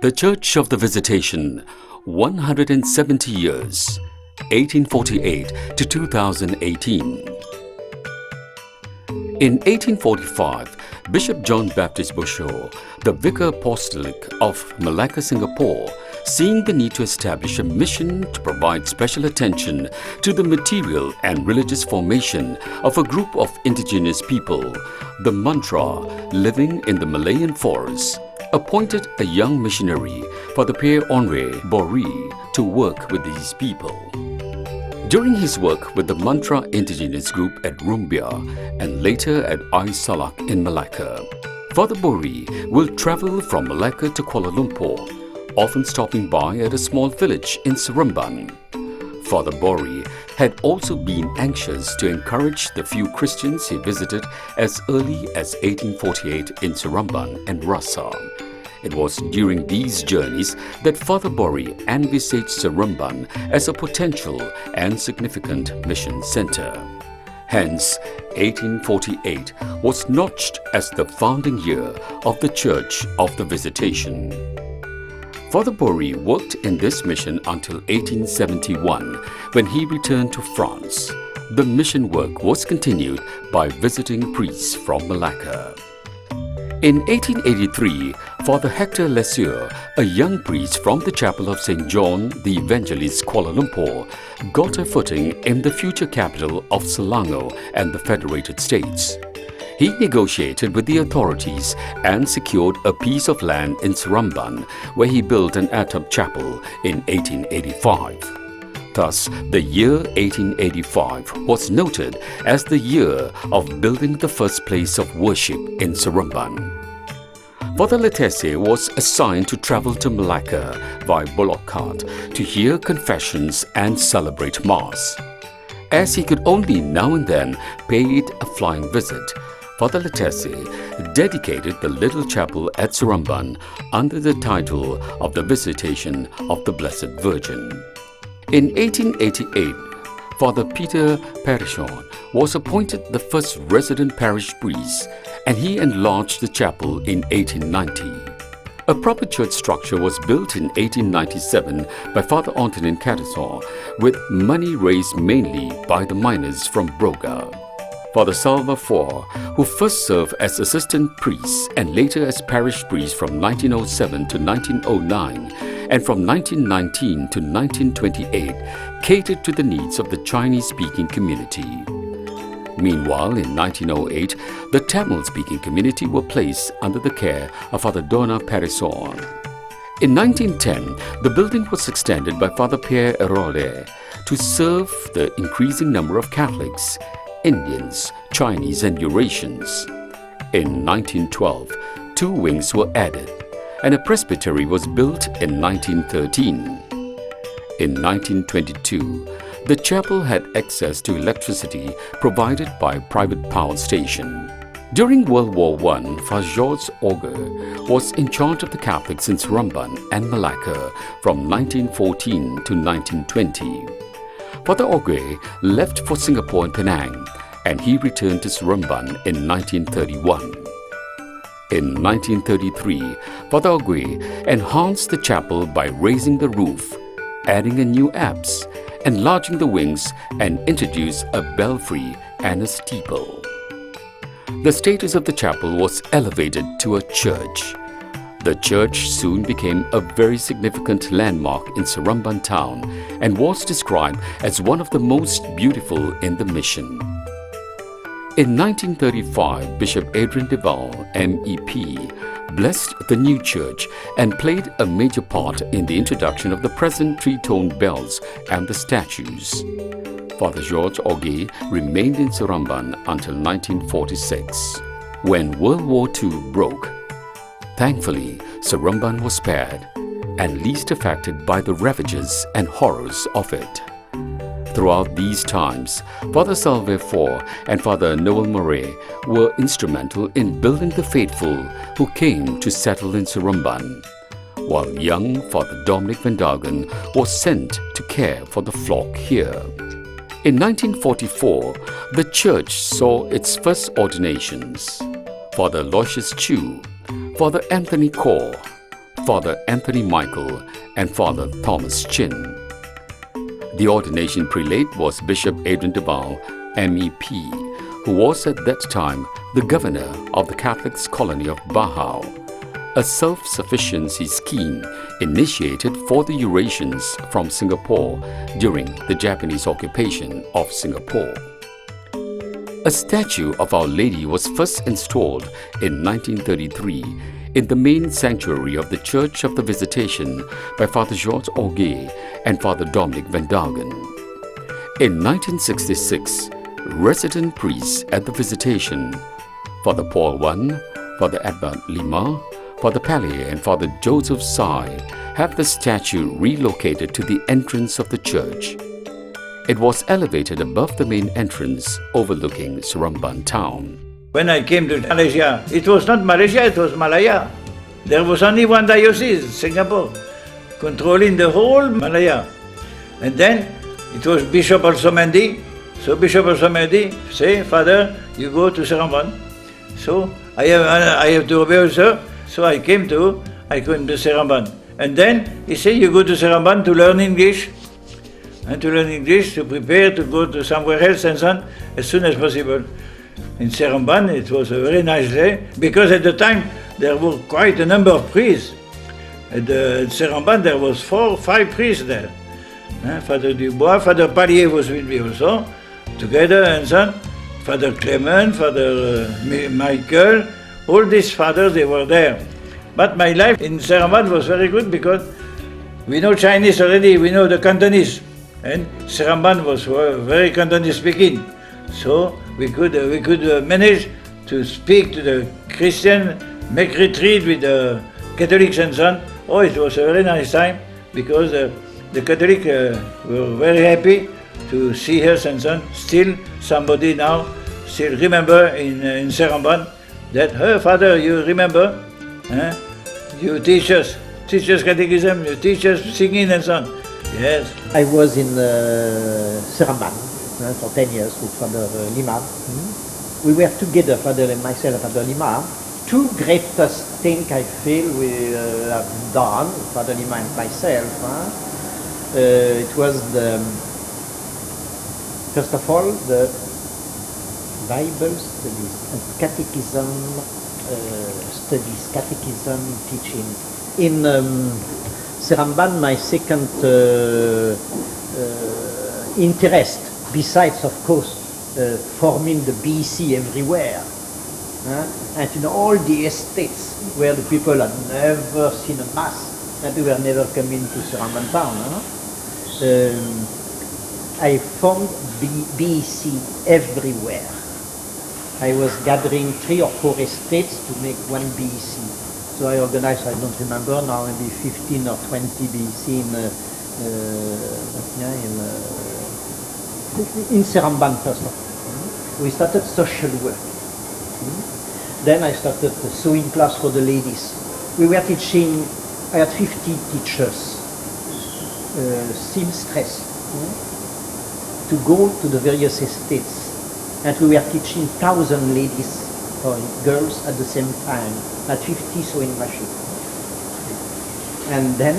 The Church of the Visitation, 170 years, 1848 to 2018. In 1845, Bishop John Baptist Bosho, the Vicar Apostolic of Malacca, Singapore, seeing the need to establish a mission to provide special attention to the material and religious formation of a group of indigenous people, the Mantra, living in the Malayan forest, appointed a young missionary, Father Pierre Bory, to work with these people. During his work with the Mantra indigenous group at Rumbia and later at Salak in Malacca, Father Bory will travel from Malacca to Kuala Lumpur, often stopping by at a small village in Seremban. Father Bory had also been anxious to encourage the few Christians he visited as early as 1848 in Seremban and Rasa. It was during these journeys that Father Bory envisaged Seremban as a potential and significant mission center. Hence, 1848 was notched as the founding year of the Church of the Visitation. Father Bory worked in this mission until 1871, when he returned to France. The mission work was continued by visiting priests from Malacca. In 1883, Father Hector Lesseur, a young priest from the chapel of St. John the Evangelist, Kuala Lumpur, got a footing in the future capital of Selangor and the Federated States. He negotiated with the authorities and secured a piece of land in Seremban, where he built an atap chapel in 1885. Thus, the year 1885 was noted as the year of building the first place of worship in Seremban. Father Letesse was assigned to travel to Malacca by bullock cart to hear confessions and celebrate Mass. As he could only now and then pay it a flying visit, Father Letesse dedicated the little chapel at Seremban under the title of the Visitation of the Blessed Virgin. In 1888, Father Peter Perichon was appointed the first resident parish priest, and he enlarged the chapel in 1890. A proper church structure was built in 1897 by Father Antonin Catazon, with money raised mainly by the miners from Broga. Father Salva Four, who first served as assistant priest and later as parish priest from 1907 to 1909, and from 1919 to 1928, catered to the needs of the Chinese-speaking community. Meanwhile, in 1908, the Tamil-speaking community were placed under the care of Father Dona Perison. In 1910, the building was extended by Father Pierre Erode to serve the increasing number of Catholics, Indians, Chinese and Eurasians. In 1912, 2 wings were added, and a presbytery was built in 1913. In 1922, the chapel had access to electricity provided by a private power station. During World War I, Father Georges Auger was in charge of the Catholics in Seremban and Malacca from 1914 to 1920. Father Auger left for Singapore and Penang, and he returned to Seremban in 1931. In 1933, Father Auger enhanced the chapel by raising the roof, adding a new apse, enlarging the wings, and introduced a belfry and a steeple. The status of the chapel was elevated to a church. The church soon became a very significant landmark in Seremban town and was described as one of the most beautiful in the mission. In 1935, Bishop Adrian Deval, MEP, blessed the new church and played a major part in the introduction of the present three-toned bells and the statues. Father Georges Auger remained in Seremban until 1946, when World War II broke. Thankfully, Seremban was spared and least affected by the ravages and horrors of it. Throughout these times, Father Salve Four and Father Noel Murray were instrumental in building the faithful who came to settle in Seremban, while young Father Dominic Van Dagen was sent to care for the flock here. In 1944, the church saw its first ordinations. Father Aloysius Chu, Father Anthony Kaur, Father Anthony Michael, and Father Thomas Chin. The ordination prelate was Bishop Adrian Duval, MEP, who was at that time the governor of the Catholic colony of Bahau, a self-sufficiency scheme initiated for the Eurasians from Singapore during the Japanese occupation of Singapore. A statue of Our Lady was first installed in 1933 in the main sanctuary of the Church of the Visitation by Father George Auguet and Father Dominic Van Dagen. In 1966, resident priests at the Visitation, Father Paul I, Father Edward Lima, Father Pallier and Father Joseph Sai, have the statue relocated to the entrance of the church. It was elevated above the main entrance overlooking Seremban town. When I came to Malaysia, it was not Malaysia, it was Malaya. There was only one diocese, Singapore, controlling the whole Malaya. And then it was Bishop Alsomendi. So Bishop Alsomendi say, Father, you go to Seremban. So I have to obey also. So I came to Seremban. And then he said, you go to Seremban to learn English. And to learn English, to prepare to go to somewhere else and so on, as soon as possible. In Seremban, it was a very nice day, because at the time there were quite a number of priests. At Seremban there was 4 or 5 priests there. Father Dubois, Father Pallier was with me also, together and so on. Father Clement, Father Michael, all these fathers, they were there. But my life in Seremban was very good because we know Chinese already, we know the Cantonese. And Seremban was very Cantonese speaking. So we could manage to speak to the Christian, make retreat with the Catholics and so on. Oh, it was a very nice time because the Catholics were very happy to see us and so on. Still, somebody now still remember in Seremban that, her Father, you remember, you teach us catechism, you teach us singing and so on. Yes. I was in Seremban for 10 years with Father Lima. We were together, Father and myself, Father Lima. 2 greatest things I feel we have done, Father Lima and myself. It was first of all, the Bible studies and catechism studies, catechism teaching. In Seremban, my second interest, besides of course forming the BC everywhere, and in all the estates where the people had never seen a mass, and they were never coming to Seremban town, I formed BC everywhere. I was gathering 3 or 4 estates to make one BC. So I organized, I don't remember now, maybe 15 or 20 BC in Seremban first of all. We started social work. Then I started the sewing class for the ladies. We were teaching, I had 50 teachers, seamstress, to go to the various estates. And we were teaching 1,000 ladies or girls at the same time, at 50 sewing machines. And then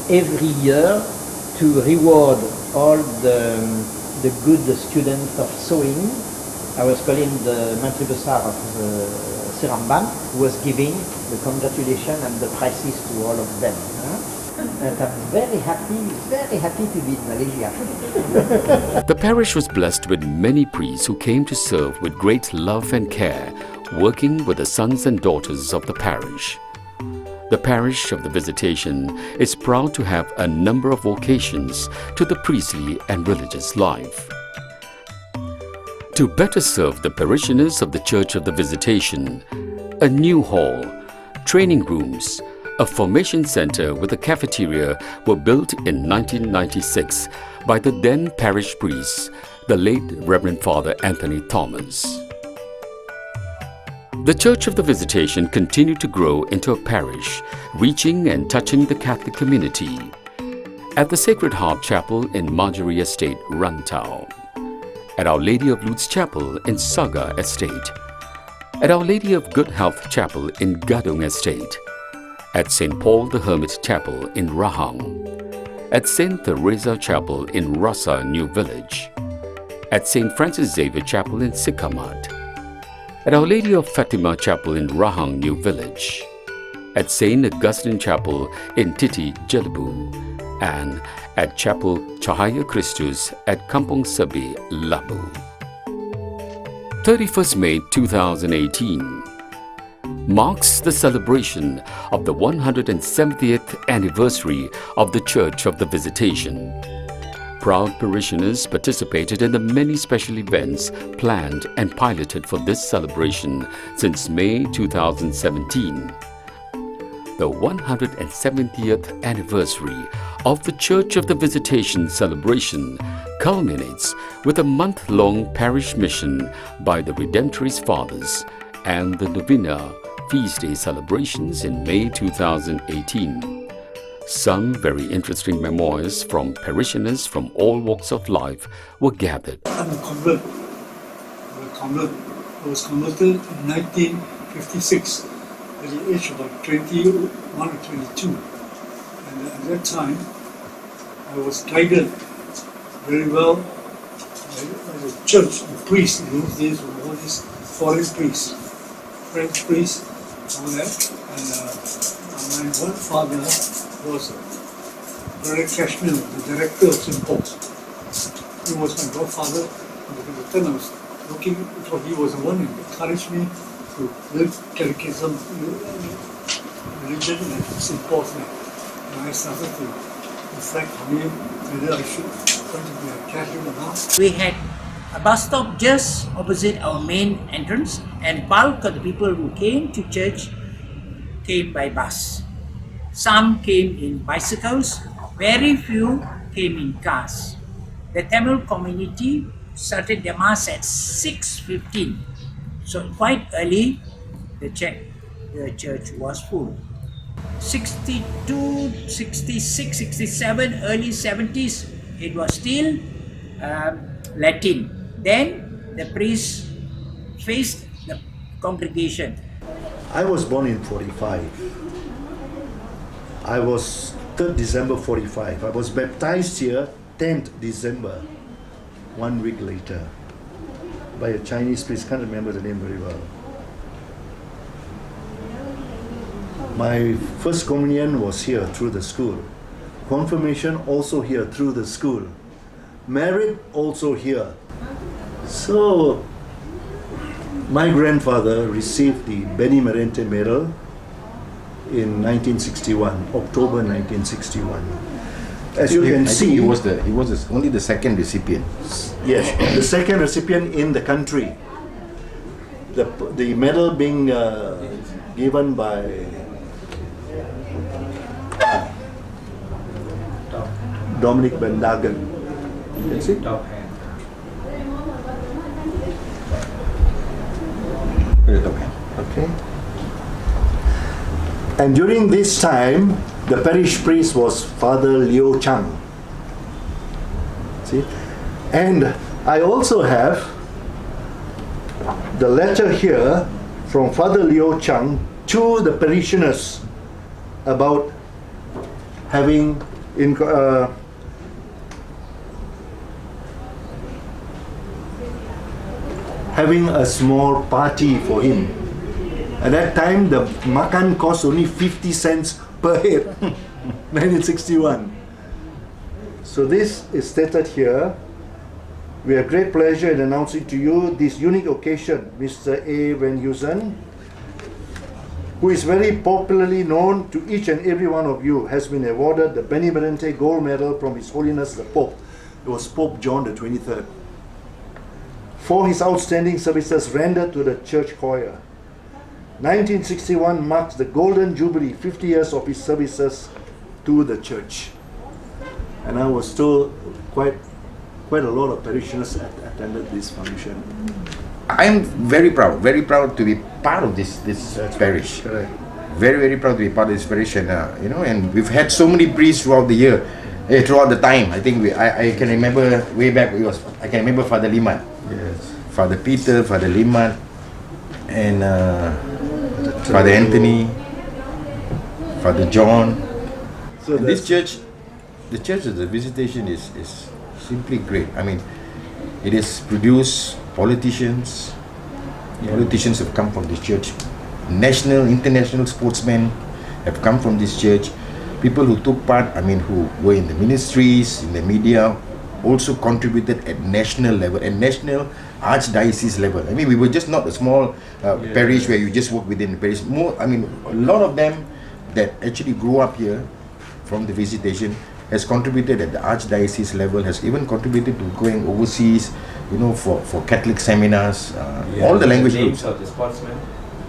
every year, to reward all the good students of sewing, I was calling the Mantri Besar of Seremban, who was giving the congratulations and the prizes to all of them. And I'm very happy to be in Malaysia. The parish was blessed with many priests who came to serve with great love and care, working with the sons and daughters of the parish. The parish of the Visitation is proud to have a number of vocations to the priestly and religious life. To better serve the parishioners of the Church of the Visitation, a new hall, training rooms, a formation center with a cafeteria were built in 1996 by the then parish priest, the late Reverend Father Anthony Thomas. The Church of the Visitation continued to grow into a parish, reaching and touching the Catholic community. At the Sacred Heart Chapel in Marjorie Estate, Rantau. At Our Lady of Lourdes Chapel in Saga Estate. At Our Lady of Good Health Chapel in Gadong Estate. at St. Paul the Hermit Chapel in Rahang, at St. Teresa Chapel in Rasa New Village, at St. Francis Xavier Chapel in Sikamat, at Our Lady of Fatima Chapel in Rahang New Village, at St. Augustine Chapel in Titi Jelebu, and at Chapel Cahaya Christus at Kampung Sebi, Labu. 31st May 2018 marks the celebration of the 170th anniversary of the Church of the Visitation. Proud parishioners participated in the many special events planned and piloted for this celebration since May 2017. The 170th anniversary of the Church of the Visitation celebration culminates with a month-long parish mission by the Redemptorist Fathers and the Novena Feast Day celebrations in May 2018. Some very interesting memoirs from parishioners from all walks of life were gathered. I'm a convert. I was converted in 1956 at the age of about 21 or 22. And at that time, I was guided very well by the church, the priests in those days were all these foreign priests, French priests, all that. And my one father was Padre Cashmill, the director of St. Paul's. He was my godfather, and at the time I was looking, for he was the one who encouraged me to live catechism, religion at St. Paul's. And I started to reflect on me whether I should try to be a Catholic or not. We had a bus stop just opposite our main entrance, and bulk of the people who came to church came by bus. Some came in bicycles, very few came in cars. The Tamil community started their mass at 6:15, so quite early the church was full. 62, 66, 67, early 70s, it was still Latin. Then the priest faced the congregation. I was born in 45. I was 3rd December 45. I was baptized here 10th December, 1 week later, by a Chinese priest. Can't remember the name very well. My first communion was here through the school. Confirmation also here through the school. Married also here. So, my grandfather received the Benemerente Medal in 1961, October 1961. As you can see, he was only the second recipient. Yes, the second recipient in the country. The medal being given by Dominic Bendagen. That's it. Okay. And during this time, the parish priest was Father Liu Chang. See? And I also have the letter here from Father Liu Chang to the parishioners about having a small party for him. At that time, the makan cost only 50 cents per head, 1961. So this is stated here. We have great pleasure in announcing to you this unique occasion. Mr. A. Van Heusen, who is very popularly known to each and every one of you, has been awarded the Benemerente Gold Medal from His Holiness the Pope. It was Pope John the 23rd. For his outstanding services rendered to the church choir. 1961 marks the Golden Jubilee, 50 years of his services to the church. And I was told quite a lot of parishioners attended this function. I'm very proud to be part of this parish. Correct. Very, very proud to be part of this parish, and and we've had so many priests throughout the year, throughout the time. I think I can remember way back. I can remember Father Liman, Yes. Father Peter, Father Liman, and Father Anthony, Father John. So And this church, the church of the Visitation is simply great. I mean, it has produced politicians. Politicians have come from this church. National, international sportsmen have come from this church. People who took part, I mean, who were in the ministries, in the media, also contributed at national level and national archdiocese level. I mean, we were just not a small parish where you just work within the parish. A lot of them that actually grew up here from the Visitation has contributed at the archdiocese level, has even contributed to going overseas, for Catholic seminars, all the language groups. Names of the sportsmen.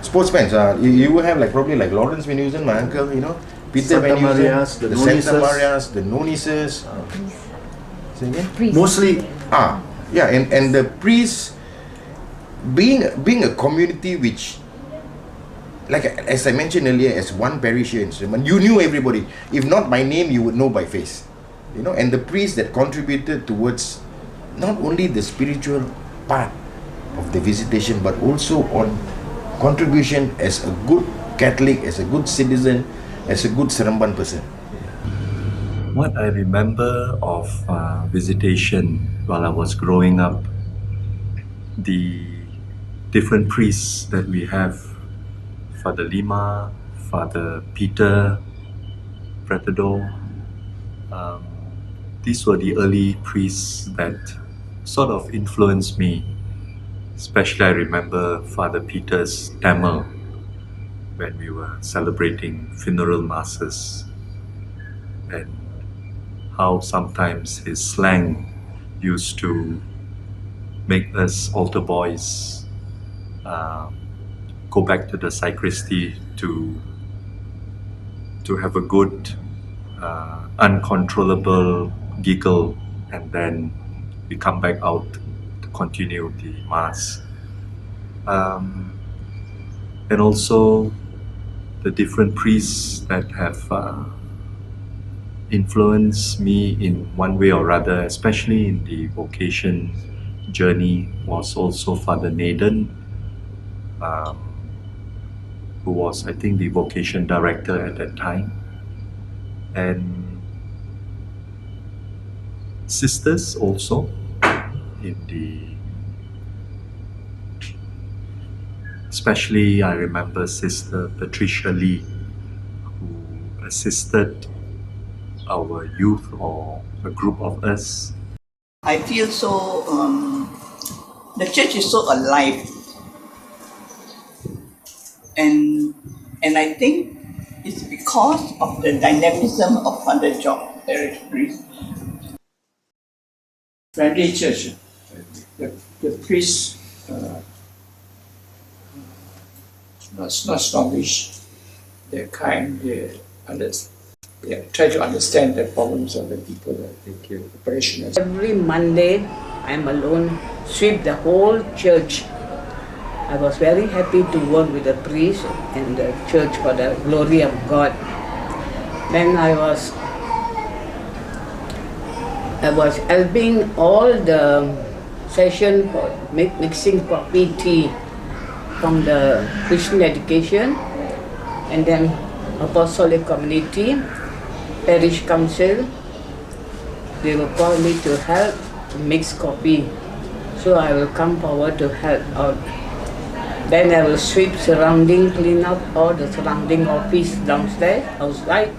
Sportsmen, you will have probably like Lawrence Van Heusen, my uncle, Peter Van Santa Marias, Heusen, the Santa Nonices. Marias, the Nonices. Say again? mostly And the priests, being a community which, like as I mentioned earlier, as one parish here in Seremban, you knew everybody. If not by name, you would know by face. And the priests that contributed towards not only the spiritual part of the Visitation, but also on contribution as a good Catholic, as a good citizen, as a good Seremban person. What I remember of Visitation while I was growing up, the different priests that we have, Father Lima, Father Peter, Pretedo, these were the early priests that sort of influenced me. Especially I remember Father Peter's Tamil when we were celebrating funeral masses, and how sometimes his slang used to make us altar boys go back to the sacristy to have a good uncontrollable giggle, and then we come back out to continue the mass. And also the different priests that have influenced me in one way or other, especially in the vocation journey, was also Father Nathan, who was, I think, the vocation director at that time, and sisters also in especially I remember Sister Patricia Lee, who assisted our youth or a group of us. I feel so, the church is so alive. And I think it's because of the dynamism of Father John, parish priest. Friendly church. The priests not snobbish. They're kind. They try to understand the problems of the people, the parishioners. Every Monday, I'm alone, sweep the whole church. I was very happy to work with the priest and the church for the glory of God. Then I was helping all the session for mixing coffee, tea from the Christian education, and then Apostolic Community, Parish Council. They will call me to help mix coffee, so I will come forward to help out. Then I will sweep surrounding, clean up all the surrounding office downstairs, outside,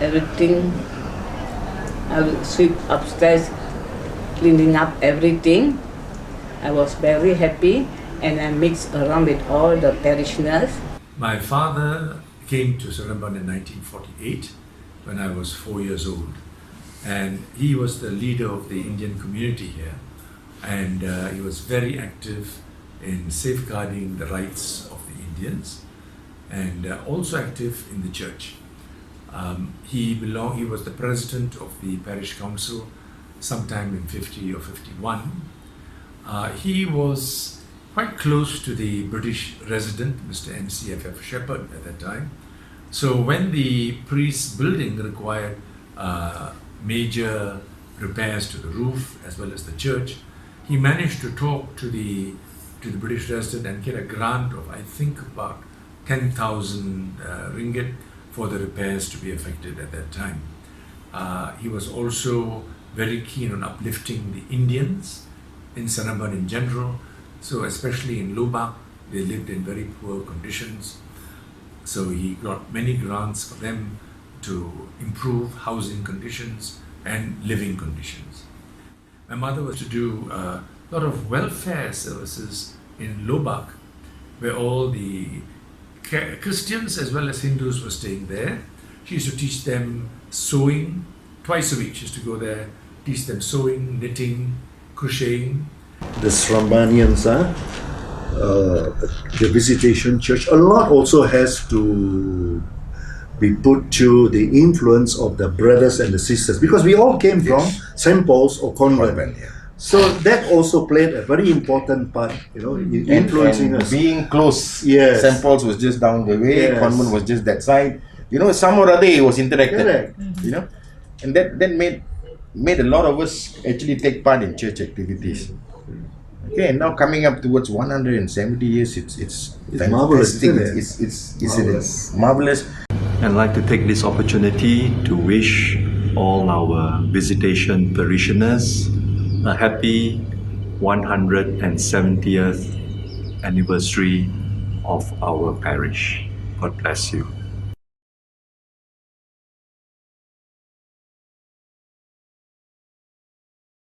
everything. I will sweep upstairs, cleaning up everything. I was very happy, and I mixed around with all the parishioners. My father came to Seremban in 1948 when I was 4 years old, and he was the leader of the Indian community here, and he was very active in safeguarding the rights of the Indians, and also active in the church. He was the president of the parish council sometime in 50 or 51. He was quite close to the British resident, Mr. NCFF Shepherd at that time. So when the priest's building required major repairs to the roof as well as the church, he managed to talk to the British resident and get a grant of, I think, about 10,000 ringgit for the repairs to be effected at that time. He was also very keen on uplifting the Indians in Seremban in general. So especially in Lubak, they lived in very poor conditions. So he got many grants for them to improve housing conditions and living conditions. My mother was to do a lot of welfare services in Lubak, where all the Christians as well as Hindus were staying there. She used to teach them sewing twice a week. She used to go there, teach them sewing, knitting, crocheting. The Serembanians, the Visitation Church, a lot also has to be put to the influence of the brothers and the sisters, because we all came from St. Paul's or convent. So that also played a very important part, in influencing us. Being close. Yes. St. Paul's was just down the way, Yes. convent was just that side. Some or other it was interacted. Correct. And that made a lot of us actually take part in church activities. Okay, and now coming up towards 170 years, it's marvelous, fantastic. isn't it? It's Marvelous. marvelous. And I'd like to take this opportunity to wish all our Visitation parishioners a happy 170th anniversary of our parish. God bless you.